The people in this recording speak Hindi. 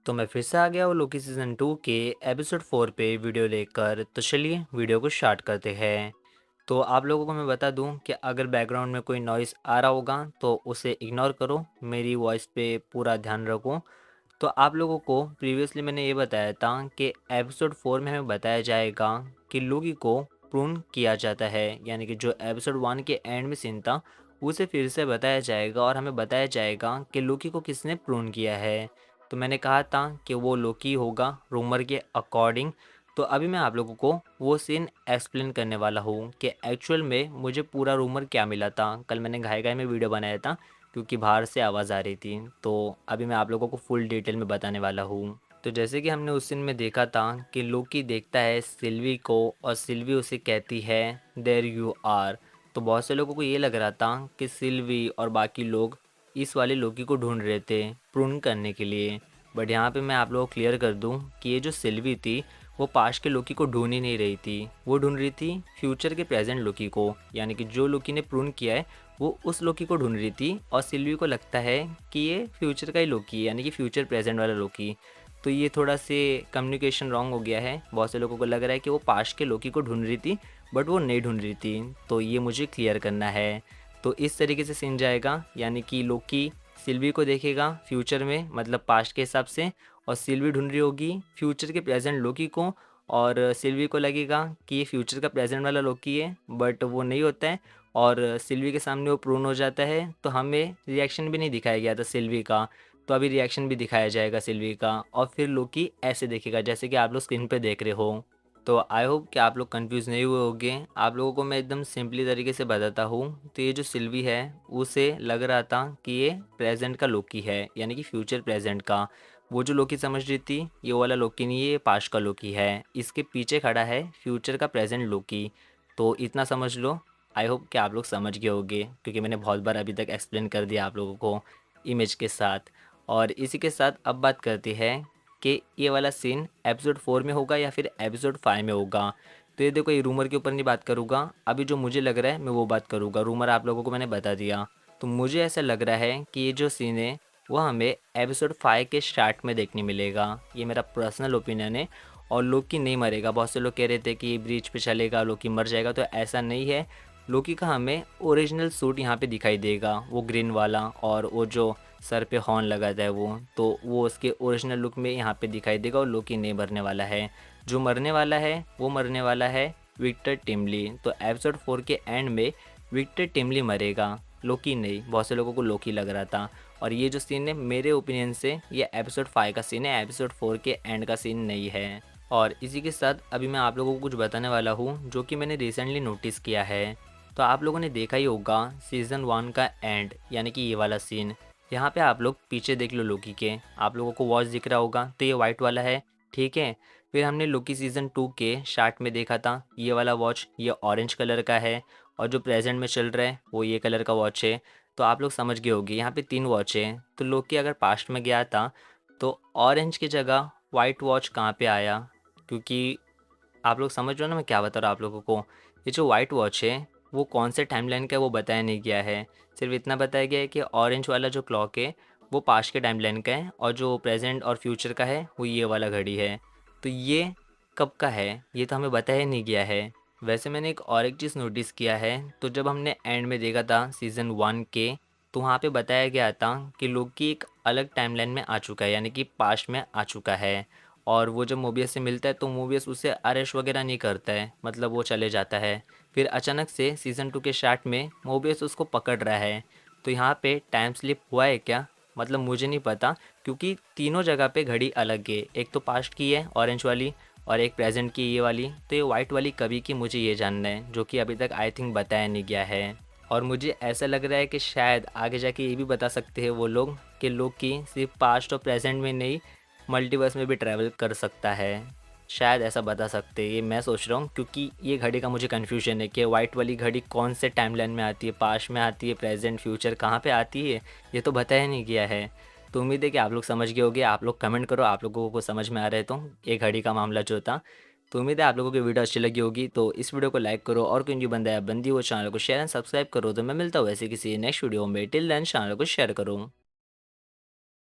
तो मैं फिर से आ गया हूँ लोकी सीज़न 2 के एपिसोड 4 पे वीडियो लेकर। तो चलिए वीडियो को स्टार्ट करते हैं। तो आप लोगों को मैं बता दूँ कि अगर बैकग्राउंड में कोई नॉइज़ आ रहा होगा तो उसे इग्नोर करो, मेरी वॉइस पे पूरा ध्यान रखो। तो आप लोगों को प्रीवियसली मैंने ये बताया था कि एपिसोड 4 में हमें बताया जाएगा कि लोकी को प्रून किया जाता है, यानी कि जो एपिसोड 1 के एंड में सीन था उसे फिर से बताया जाएगा और हमें बताया जाएगा कि लोकी को किसने प्रून किया है। तो मैंने कहा था कि वो लोकी होगा रूमर के अकॉर्डिंग। तो अभी मैं आप लोगों को वो सीन एक्सप्लेन करने वाला हूँ कि एक्चुअल में मुझे पूरा रूमर क्या मिला था। कल मैंने घाई-घाई में वीडियो बनाया था क्योंकि बाहर से आवाज़ आ रही थी। तो अभी मैं आप लोगों को फुल डिटेल में बताने वाला हूँ। तो जैसे कि हमने उस सीन में देखा था कि लोकी देखता है सिल्वी को और सिल्वी उसे कहती है देयर यू आर। तो बहुत से लोगों को ये लग रहा था कि सिल्वी और बाकी लोग इस वाले लोकी को ढूंढ रहे थे प्रून करने के लिए। बट यहाँ पे मैं आप लोगों को क्लियर कर दूँ कि ये जो सिल्वी थी वो पास्ट के लोकी को ढूंढ ही नहीं रही थी, वो ढूंढ रही थी फ्यूचर के प्रेजेंट लोकी को। यानी कि जो लोकी ने प्रून किया है वो उस लोकी को ढूंढ रही थी और सिल्वी को लगता है कि ये फ्यूचर का ही लोकी है, यानी कि फ्यूचर प्रेजेंट वाला लोकी। तो ये थोड़ा से कम्युनिकेशन रॉन्ग हो गया है। बहुत से लोगों को लग रहा है कि वो पास्ट के लोकी को ढूंढ रही थी बट वो नहीं ढूंढ रही थी। तो ये मुझे क्लियर करना है। तो इस तरीके से सीन जाएगा, यानी कि लोकी सिल्वी को देखेगा फ्यूचर में, मतलब पास्ट के हिसाब से, और सिल्वी ढूंढ रही होगी फ्यूचर के प्रेजेंट लोकी को। और सिल्वी को लगेगा कि ये फ्यूचर का प्रेजेंट वाला लोकी है बट वो नहीं होता है। और सिल्वी के सामने वो प्रून हो जाता है। तो हमें रिएक्शन भी नहीं दिखाया गया था सिल्वी का, तो अभी रिएक्शन भी दिखाया जाएगा सिल्वी का। और फिर लोकी ऐसे देखेगा जैसे कि आप लोग स्क्रीन पे देख रहे हो। तो आई होप कि आप लोग कंफ्यूज नहीं हुए होंगे। आप लोगों को मैं एकदम सिंपली तरीके से बताता हूँ। तो ये जो सिल्वी है उसे लग रहा था कि ये प्रेजेंट का लोकी है, यानी कि फ्यूचर प्रेजेंट का। वो जो लोकी समझ रही थी ये वाला लोकी नहीं है, ये पास्ट का लोकी है। इसके पीछे खड़ा है फ्यूचर का प्रेजेंट लोकी। तो इतना समझ लो। आई होप कि आप लोग समझ गए होंगे क्योंकि मैंने बहुत बार अभी तक एक्सप्लेन कर दिया आप लोगों को इमेज के साथ। और इसी के साथ अब बात करते हैं कि ये वाला सीन एपिसोड 4 में होगा या फिर एपिसोड 5 में होगा। तो ये देखो, ये रूमर के ऊपर नहीं बात करूँगा, अभी जो मुझे लग रहा है मैं वो बात करूँगा। रूमर आप लोगों को मैंने बता दिया। तो मुझे ऐसा लग रहा है कि ये जो सीन है वो हमें एपिसोड 5 के स्टार्ट में देखने मिलेगा। ये मेरा पर्सनल ओपिनियन है। और लोकी नहीं मरेगा। बहुत से लोग कह रहे थे कि ये ब्रिज पे चलेगा लोकी मर जाएगा, तो ऐसा नहीं है। लोकी का हमें ओरिजिनल सूट यहाँ पे दिखाई देगा, वो ग्रीन वाला, और वो जो सर पे हॉर्न लगाता है वो उसके ओरिजिनल लुक में यहाँ पे दिखाई देगा। और लोकी नहीं मरने वाला है। जो मरने वाला है वो मरने वाला है विक्टर टिमली। तो एपिसोड 4 के एंड में विक्टर टिमली मरेगा, लोकी नहीं। बहुत से लोगों को लोकी लग रहा था। और ये जो सीन है मेरे ओपिनियन से ये एपिसोड 5 का सीन है, एपिसोड 4 के एंड का सीन नहीं है। और इसी के साथ अभी मैं आप लोगों को कुछ बताने वाला हूँ जो कि मैंने रिसेंटली नोटिस किया है। तो आप लोगों ने देखा ही होगा सीज़न 1 का एंड, यानी कि ये वाला सीन। यहाँ पे आप लोग पीछे देख लो लोकी के, आप लोगों को वॉच दिख रहा होगा, तो ये वाइट वाला है, ठीक है। फिर हमने लोकी सीज़न 2 के स्टार्ट में देखा था ये वाला वॉच, ये ऑरेंज कलर का है। और जो प्रेजेंट में चल रहा है वो ये कलर का वॉच है। तो आप लोग समझ गए होंगे यहाँ पे 3 वॉच है। तो लोकी अगर पास्ट में गया था तो ऑरेंज की जगह वाइट वॉच कहाँ पे आया? क्योंकि आप लोग समझ रहे हो ना मैं क्या बता रहा हूँ आप लोगों को। ये जो वाइट वॉच है वो कौन से टाइमलाइन का है वो बताया नहीं गया है। सिर्फ इतना बताया गया है कि ऑरेंज वाला जो क्लॉक है वो पास्ट के टाइमलाइन का है, और जो प्रेजेंट और फ्यूचर का है वो ये वाला घड़ी है। तो ये कब का है ये तो हमें बताया ही नहीं गया है। वैसे मैंने एक चीज़ नोटिस किया है। तो जब हमने एंड में देखा था सीज़न 1 के, तो वहाँ पे बताया गया था कि लोकी एक अलग टाइमलाइन में आ चुका है, यानी कि पास्ट में आ चुका है। और वो जब मोबियस से मिलता है तो मोबियस उसे अरेस्ट वगैरह नहीं करता है, मतलब वो चले जाता है। फिर अचानक से सीज़न 2 के स्टार्ट में मोबियस उसको पकड़ रहा है। तो यहाँ पे टाइम स्लिप हुआ है क्या? मतलब मुझे नहीं पता, क्योंकि तीनों जगह पे घड़ी अलग है। एक तो पास्ट की है ऑरेंज वाली, और एक प्रेजेंट की ये वाली। तो ये वाइट वाली कभी की मुझे ये जानना है, जो कि अभी तक आई थिंक बताया नहीं गया है। और मुझे ऐसा लग रहा है कि शायद आगे जाके ये भी बता सकते हैं वो लोग कि लोकी सिर्फ पास्ट और प्रेजेंट में नहीं, मल्टीवर्स में भी ट्रैवल कर सकता है। शायद ऐसा बता सकते हैं, ये मैं सोच रहा हूँ। क्योंकि ये घड़ी का मुझे कन्फ्यूजन है कि वाइट वाली घड़ी कौन से टाइमलाइन में आती है, पास्ट में आती है, प्रेजेंट, फ्यूचर, कहाँ पे आती है, ये तो बताया नहीं गया है। तो उम्मीद है कि आप लोग समझ गए होंगे। आप लोग कमेंट करो आप लोगों को समझ में आ रहा है तो ये घड़ी का मामला जो था। तो उम्मीद है आप लोगों की वीडियो अच्छी लगी होगी। तो इस वीडियो को लाइक करो, और कोई जो बंदा है बंदी वो चैनल को शेयर एंड सब्सक्राइब करो। तो मैं मिलता हूँ ऐसे किसी नेक्स्ट वीडियो में। टिल देन चैनल को शेयर करो।